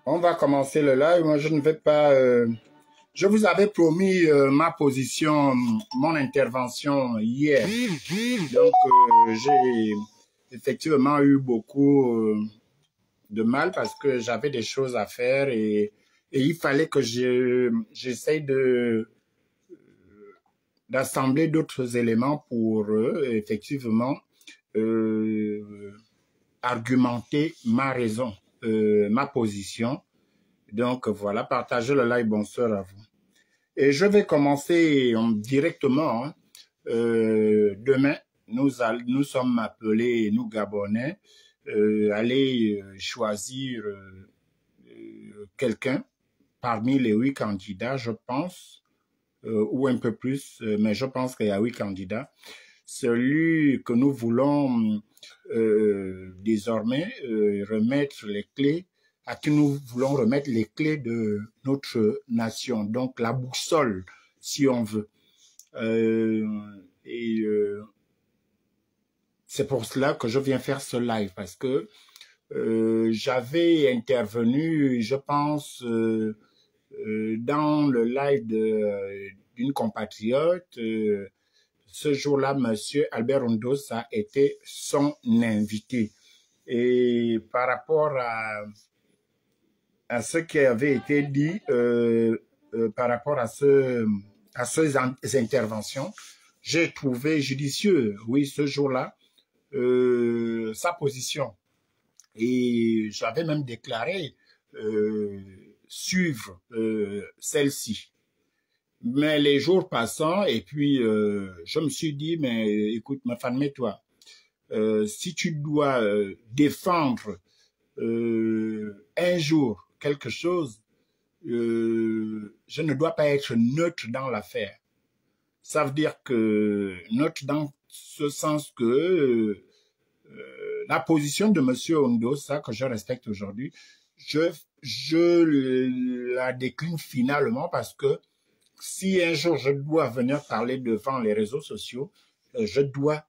On va commencer le live. Moi, je ne vais pas. Je vous avais promis ma position, mon intervention hier. Donc, j'ai effectivement eu beaucoup de mal parce que j'avais des choses à faire et il fallait que j'essaye d'assembler d'autres éléments pour effectivement argumenter ma raison, ma position. Donc voilà, partagez le live, bonsoir à vous. Et je vais commencer directement. Hein. Demain, nous sommes appelés, nous Gabonais, aller choisir quelqu'un parmi les 8 candidats, je pense, ou un peu plus, mais je pense qu'il y a 8 candidats. Celui que nous voulons désormais remettre les clés, à qui nous voulons remettre les clés de notre nation, donc la boussole, si on veut. C'est pour cela que je viens faire ce live, parce que j'avais intervenu, je pense, dans le live d'une compatriote. Ce jour-là, monsieur Albert Rondos a été son invité. Et par rapport à ce qui avait été dit, par rapport à ces interventions, j'ai trouvé judicieux, oui, ce jour-là, sa position. Et j'avais même déclaré suivre celle-ci. Mais les jours passant, et puis je me suis dit, mais écoute, ma femme, toi, si tu dois défendre un jour quelque chose, je ne dois pas être neutre dans l'affaire. Ça veut dire que neutre dans ce sens que la position de M. Ondo, ça que je respecte aujourd'hui, je la décline finalement parce que si un jour je dois venir parler devant les réseaux sociaux, je dois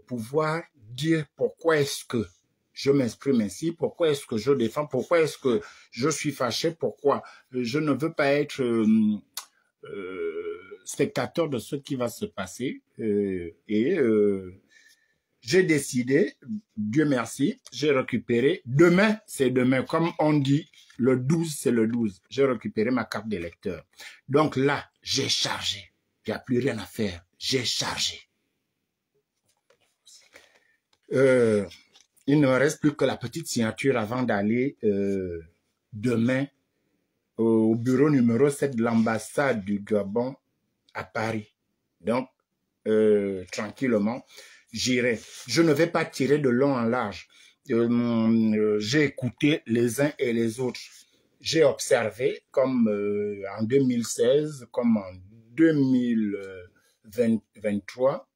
pouvoir dire pourquoi est-ce que je m'exprime ainsi, pourquoi est-ce que je défends, pourquoi est-ce que je suis fâché, pourquoi je ne veux pas être spectateur de ce qui va se passer. J'ai décidé, Dieu merci, j'ai récupéré, demain c'est demain, comme on dit, le 12 c'est le 12, j'ai récupéré ma carte d'électeur. Donc là, j'ai chargé, il n'y a plus rien à faire, j'ai chargé. Il ne me reste plus que la petite signature avant d'aller demain au bureau numéro 7 de l'ambassade du Gabon à Paris. Donc, tranquillement, j'irai. Je ne vais pas tirer de long en large. J'ai écouté les uns et les autres. J'ai observé, comme en 2016, comme en 2023,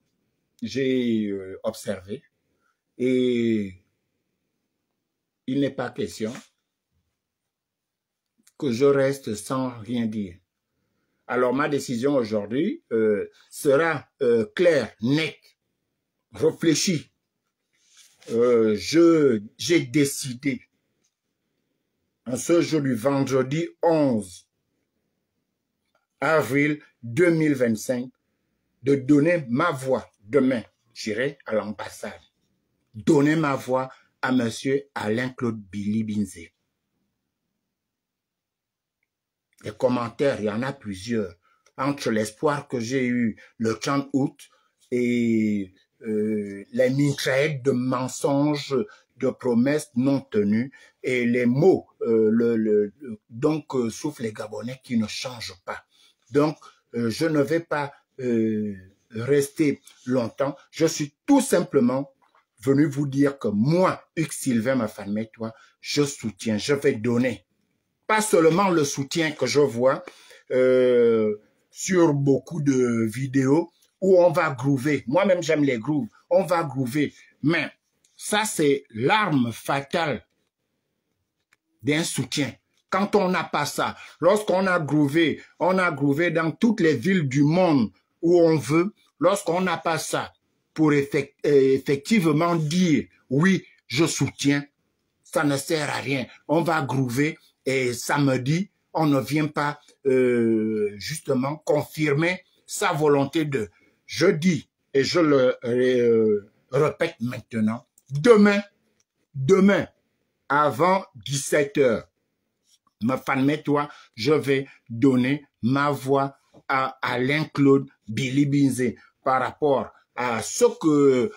j'ai observé. Et il n'est pas question que je reste sans rien dire. Alors, ma décision aujourd'hui sera claire, nette, réfléchie. J'ai décidé, en ce jour du vendredi 11 avril 2025, de donner ma voix. Demain, j'irai à l'ambassade. Donner ma voix à M. Alain-Claude Billy-Binzé. Les commentaires, il y en a plusieurs. Entre l'espoir que j'ai eu le 30 août et les mitraillettes de mensonges, de promesses non tenues et les mots donc soufflent les Gabonais qui ne changent pas. Donc, je ne vais pas rester longtemps. Je suis tout simplement venu vous dire que moi, Hugues Sylvain, ma femme et toi, je soutiens, je vais donner. Pas seulement le soutien que je vois sur beaucoup de vidéos où on va groover. Moi-même, j'aime les grooves. On va groover. Mais ça, c'est l'arme fatale d'un soutien. Quand on n'a pas ça, lorsqu'on a groové dans toutes les villes du monde où on veut, lorsqu'on n'a pas ça pour effectivement dire « oui, je soutiens », ça ne sert à rien. On va groover et samedi, on ne vient pas justement confirmer sa volonté de. Je dis, et je le répète maintenant, demain, avant 17h, ma femme, toi, je vais donner ma voix à Alain-Claude Billy-Binzé par rapport à ce que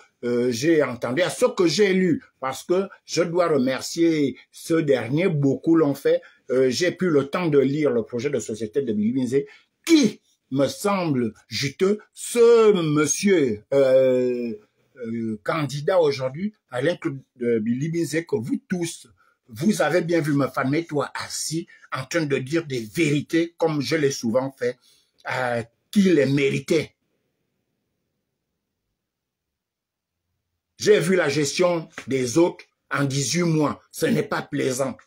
j'ai entendu, à ce que j'ai lu, parce que je dois remercier ce dernier, beaucoup l'ont fait. J'ai pu le temps de lire le projet de société de Billy-Binzé, qui me semble juteux. Ce monsieur candidat aujourd'hui, Alain-Claude Billy-Binzé, que vous tous, vous avez bien vu me famille, toi assis, en train de dire des vérités, comme je l'ai souvent fait, qu'il les méritait. J'ai vu la gestion des autres en 18 mois. Ce n'est pas plaisant.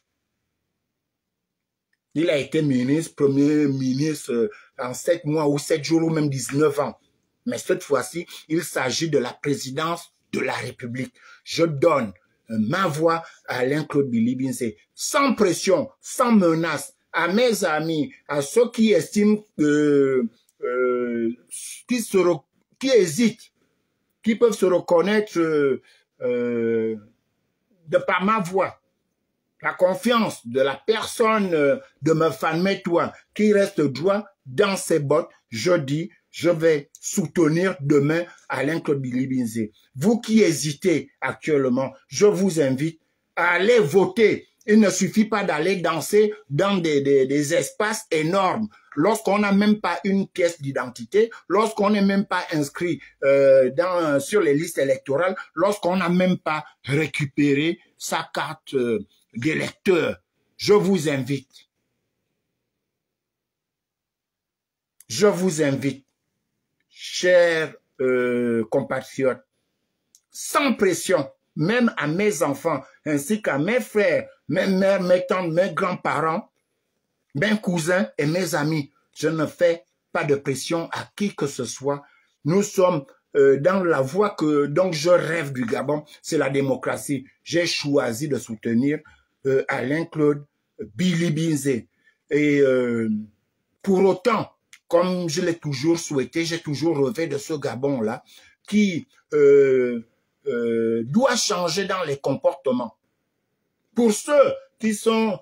Il a été ministre, premier ministre en 7 mois ou 7 jours ou même 19 ans. Mais cette fois-ci, il s'agit de la présidence de la République. Je donne ma voix à Alain-Claude Billy-Binzé, sans pression, sans menace, à mes amis, à ceux qui estiment, qui hésitent, qui peuvent se reconnaître de par ma voix. La confiance de la personne de me famille, toi, qui reste droit dans ses bottes, je dis, je vais soutenir demain Alain-Claude Billy-Binzé. Vous qui hésitez actuellement, je vous invite à aller voter. Il ne suffit pas d'aller danser dans des espaces énormes. Lorsqu'on n'a même pas une pièce d'identité, lorsqu'on n'est même pas inscrit sur les listes électorales, lorsqu'on n'a même pas récupéré sa carte d'électeur, je vous invite. Je vous invite, chers compatriotes, sans pression, même à mes enfants, ainsi qu'à mes frères, mes mères, mes tantes, mes grands-parents, mes cousins et mes amis. Je ne fais pas de pression à qui que ce soit. Nous sommes dans la voie que donc je rêve du Gabon, c'est la démocratie. J'ai choisi de soutenir Alain-Claude Billy-Binzé. Et pour autant, comme je l'ai toujours souhaité, j'ai toujours rêvé de ce Gabon-là qui doit changer dans les comportements. Pour ceux qui sont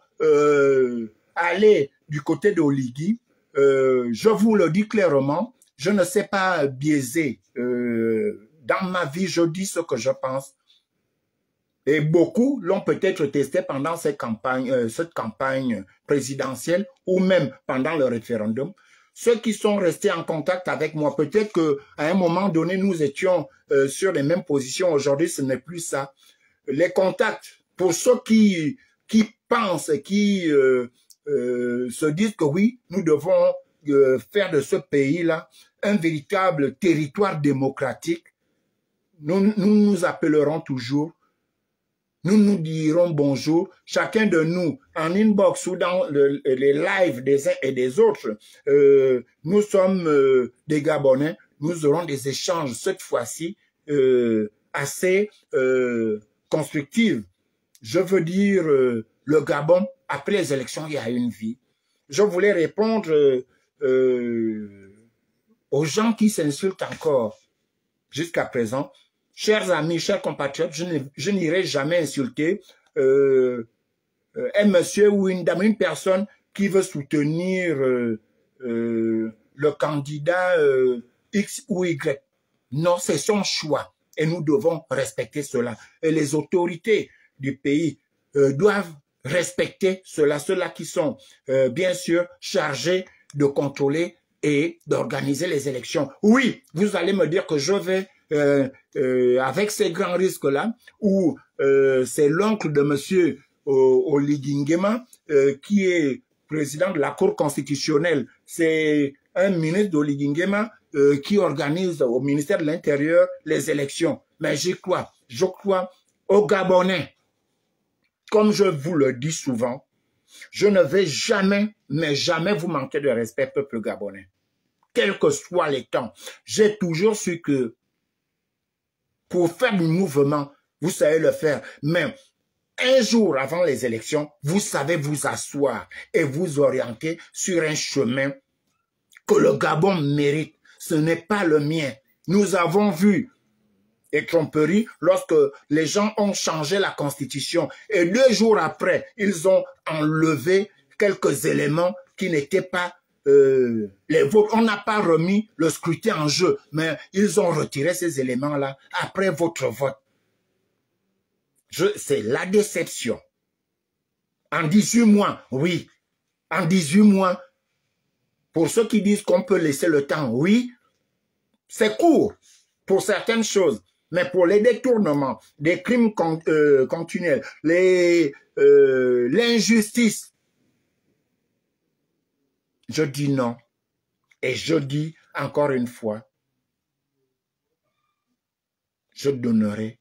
allés du côté d'Oligui, je vous le dis clairement, je ne sais pas biaiser. Dans ma vie, je dis ce que je pense. Et beaucoup l'ont peut-être testé pendant cette campagne présidentielle ou même pendant le référendum. Ceux qui sont restés en contact avec moi, peut-être qu'à un moment donné, nous étions sur les mêmes positions. Aujourd'hui, ce n'est plus ça. Les contacts, pour ceux qui pensent et qui se disent que oui, nous devons faire de ce pays-là un véritable territoire démocratique, nous appellerons toujours. Nous nous dirons bonjour, chacun de nous, en inbox ou dans les lives des uns et des autres. Nous sommes des Gabonais, nous aurons des échanges cette fois-ci assez constructifs. Je veux dire, le Gabon, après les élections, il y a une vie. Je voulais répondre aux gens qui s'insultent encore jusqu'à présent. Chers amis, chers compatriotes, je n'irai jamais insulter un monsieur ou une dame, une personne qui veut soutenir le candidat X ou Y. Non, c'est son choix et nous devons respecter cela. Et les autorités du pays doivent respecter cela, ceux-là qui sont bien sûr chargés de contrôler et d'organiser les élections. Oui, vous allez me dire que je vais avec ces grands risques-là, où c'est l'oncle de monsieur Oligui Nguema qui est président de la Cour constitutionnelle. C'est un ministre d'Oligui Nguema qui organise au ministère de l'Intérieur les élections. Mais je crois aux Gabonais. Comme je vous le dis souvent, je ne vais jamais, mais jamais vous manquer de respect, peuple gabonais. Quels que soient les temps, j'ai toujours su que pour faire du mouvement, vous savez le faire. Mais un jour avant les élections, vous savez vous asseoir et vous orienter sur un chemin que le Gabon mérite. Ce n'est pas le mien. Nous avons vu et tromperie lorsque les gens ont changé la constitution et 2 jours après, ils ont enlevé quelques éléments qui n'étaient pas les votes. On n'a pas remis le scrutin en jeu, mais ils ont retiré ces éléments-là après votre vote. C'est la déception. En 18 mois, oui. En 18 mois, pour ceux qui disent qu'on peut laisser le temps, oui, c'est court pour certaines choses. Mais pour les détournements, des crimes continuels, l'injustice, je dis non. Et je dis encore une fois, je donnerai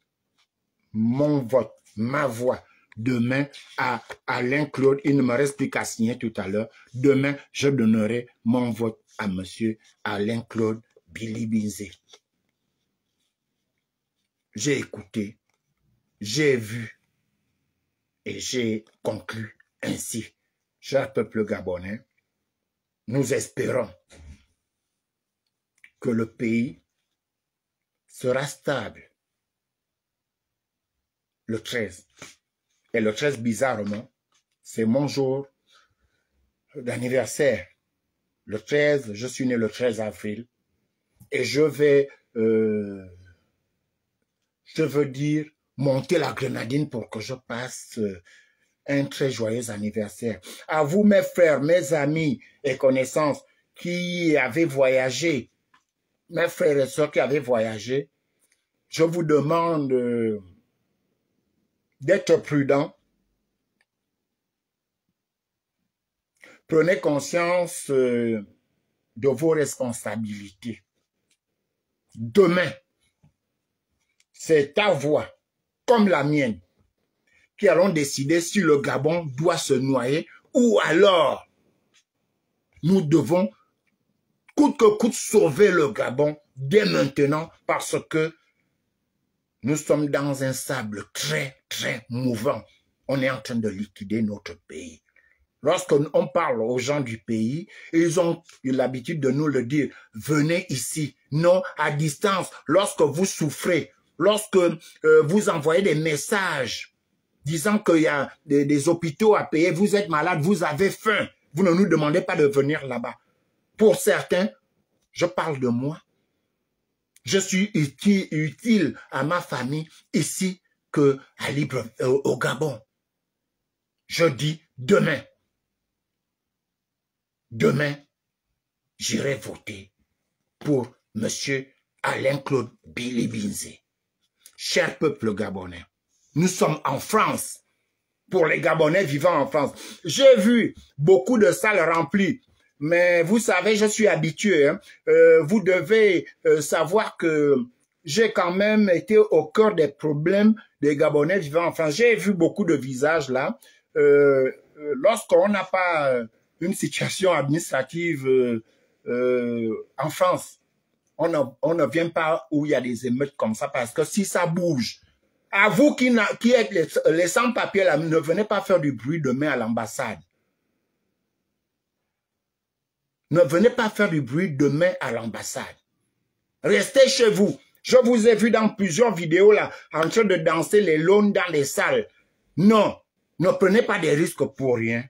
mon vote, ma voix, demain à Alain Claude. Il ne me reste plus qu'à signer tout à l'heure. Demain, je donnerai mon vote à monsieur Alain Claude Bilibinze. J'ai écouté, j'ai vu et j'ai conclu ainsi. Cher peuple gabonais, nous espérons que le pays sera stable le 13. Et le 13, bizarrement, c'est mon jour d'anniversaire. Le 13, je suis né le 13 avril. Et je veux dire, monter la grenadine pour que je passe un très joyeux anniversaire. À vous, mes frères, mes amis et connaissances qui avaient voyagé, mes frères et sœurs qui avaient voyagé, je vous demande d'être prudents. Prenez conscience de vos responsabilités. Demain, c'est ta voix, comme la mienne, qui allons décider si le Gabon doit se noyer ou alors nous devons coûte que coûte sauver le Gabon dès maintenant parce que nous sommes dans un sable très, très mouvant. On est en train de liquider notre pays. Lorsqu'on parle aux gens du pays, ils ont l'habitude de nous le dire. Venez ici. Non, à distance. Lorsque vous souffrez, lorsque vous envoyez des messages disant qu'il y a des hôpitaux à payer, vous êtes malade, vous avez faim. Vous ne nous demandez pas de venir là-bas. Pour certains, je parle de moi. Je suis utile à ma famille ici que au Gabon. Je dis demain, j'irai voter pour M. Alain Claude Bilibinze. Cher peuple gabonais, nous sommes en France. Pour les Gabonais vivant en France, j'ai vu beaucoup de salles remplies. Mais vous savez, je suis habitué. Hein. Vous devez savoir que j'ai quand même été au cœur des problèmes des Gabonais vivant en France. J'ai vu beaucoup de visages là. Lorsqu'on n'a pas une situation administrative en France, on ne vient pas où il y a des émeutes comme ça parce que si ça bouge, à vous qui êtes les sans-papiers là, ne venez pas faire du bruit demain à l'ambassade. Ne venez pas faire du bruit demain à l'ambassade. Restez chez vous. Je vous ai vu dans plusieurs vidéos là, en train de danser les lônes dans les salles. Non, ne prenez pas des risques pour rien.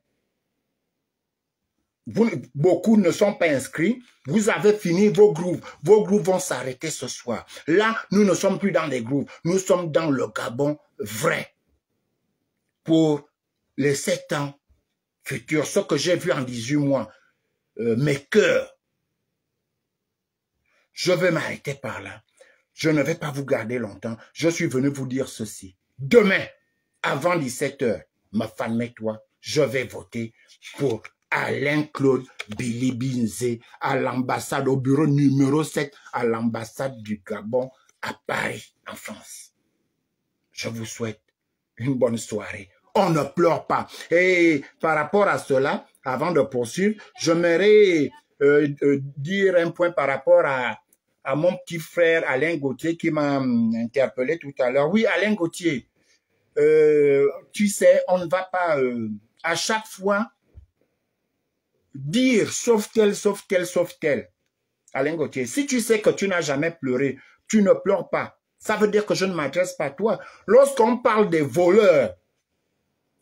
Beaucoup ne sont pas inscrits. Vous avez fini vos grooves. Vos grooves vont s'arrêter ce soir. Là, nous ne sommes plus dans des grooves. Nous sommes dans le Gabon vrai. Pour les 7 ans futurs, ce que j'ai vu en 18 mois, mes cœurs. Je vais m'arrêter par là. Je ne vais pas vous garder longtemps. Je suis venu vous dire ceci. Demain, avant 17 h, ma femme et toi, je vais voter pour Alain Claude Bilibinze à l'ambassade, au bureau numéro 7, à l'ambassade du Gabon à Paris, en France. Je vous souhaite une bonne soirée. On ne pleure pas. Et par rapport à cela, avant de poursuivre, j'aimerais dire un point par rapport à mon petit frère Alain Gauthier qui m'a interpellé tout à l'heure. Oui, Alain Gauthier, tu sais, on ne va pas à chaque fois dire sauf tel, sauf tel, sauf tel. Alain Gauthier, si tu sais que tu n'as jamais pleuré, tu ne pleures pas. Ça veut dire que je ne m'adresse pas à toi. Lorsqu'on parle des voleurs,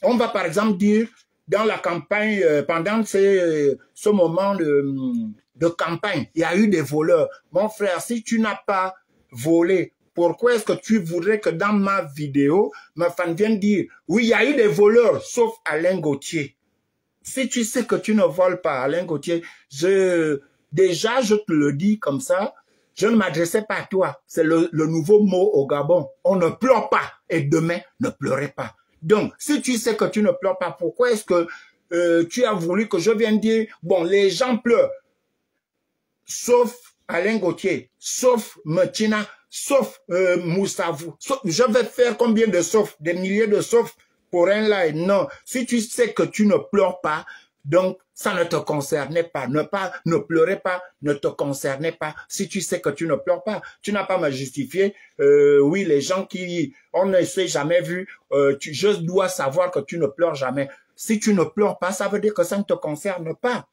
on va par exemple dire, dans la campagne, pendant ce moment de campagne, il y a eu des voleurs. Mon frère, si tu n'as pas volé, pourquoi est-ce que tu voudrais que dans ma vidéo, ma femme vienne dire, oui, il y a eu des voleurs, sauf Alain Gauthier. Si tu sais que tu ne voles pas, Alain Gauthier, déjà, je te le dis comme ça, je ne m'adressais pas à toi. C'est le nouveau mot au Gabon. On ne pleure pas. Et demain, ne pleurez pas. Donc, si tu sais que tu ne pleures pas, pourquoi est-ce que tu as voulu que je vienne dire, bon, les gens pleurent, sauf Alain Gauthier, sauf Metina, sauf Moussavou. Je vais faire combien de sauf? Des milliers de sauf pour un live? Non. Si tu sais que tu ne pleures pas, donc ça ne te concernait pas. Ne pleurez pas, ne te concernait pas. Si tu sais que tu ne pleures pas, tu n'as pas à me justifier. Oui, les gens qui, on ne s'est jamais vu, je dois savoir que tu ne pleures jamais. Si tu ne pleures pas, ça veut dire que ça ne te concerne pas.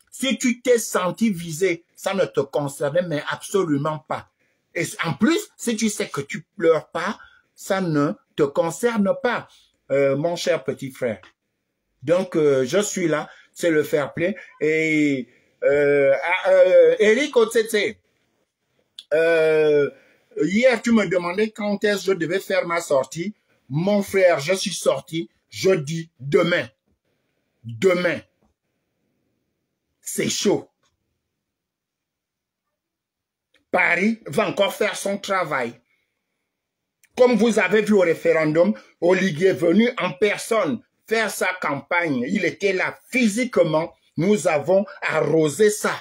Si tu t'es senti visé, ça ne te concernait mais absolument pas. Et en plus, si tu sais que tu pleures pas, ça ne te concerne pas, mon cher petit frère. Donc, je suis là, c'est le fair play. Et Eric Otsetse, hier, tu me demandais quand est-ce que je devais faire ma sortie. Mon frère, je suis sorti, je dis demain. Demain. C'est chaud. Paris va encore faire son travail. Comme vous avez vu au référendum, Olivier est venu en personne faire sa campagne. Il était là physiquement. Nous avons arrosé ça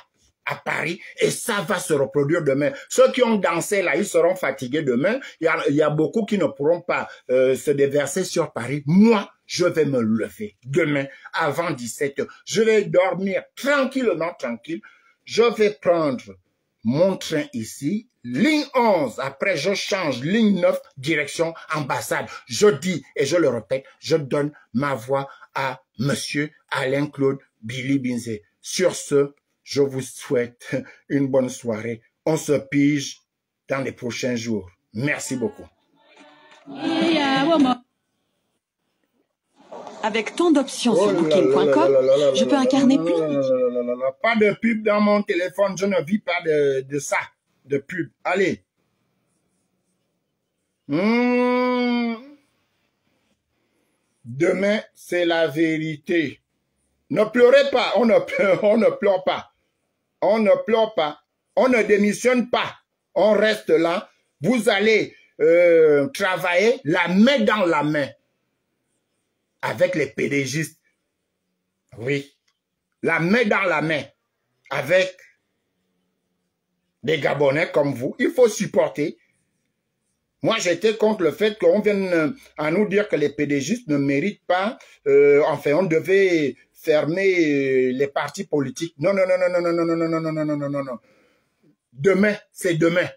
à Paris et ça va se reproduire demain. Ceux qui ont dansé là, ils seront fatigués demain. Il y a beaucoup qui ne pourront pas se déverser sur Paris. Moi, je vais me lever demain avant 17 h. Je vais dormir tranquillement, tranquille. Je vais prendre mon train ici, ligne 11. Après, je change, ligne 9, direction ambassade. Je dis, et je le répète, je donne ma voix à monsieur Alain-Claude Billy Binze. Sur ce, je vous souhaite une bonne soirée. On se pige dans les prochains jours. Merci beaucoup. Avec tant d'options sur Booking.com, je peux incarner plus. Pas de pub dans mon téléphone, je ne vis pas de ça, de pub. Allez. Demain, c'est la vérité. Ne pleurez pas, on ne pleure pas. On ne pleure pas, on ne démissionne pas. On reste là. Vous allez travailler la main dans la main avec les PDGistes. Oui, la main dans la main avec des Gabonais comme vous. Il faut supporter. Moi, j'étais contre le fait qu'on vienne à nous dire que les PDGistes ne méritent pas. Enfin, on devait fermer les partis politiques. Non, non, non, non, non, non, non, non, non, non, non, non, non, non. Demain, c'est demain.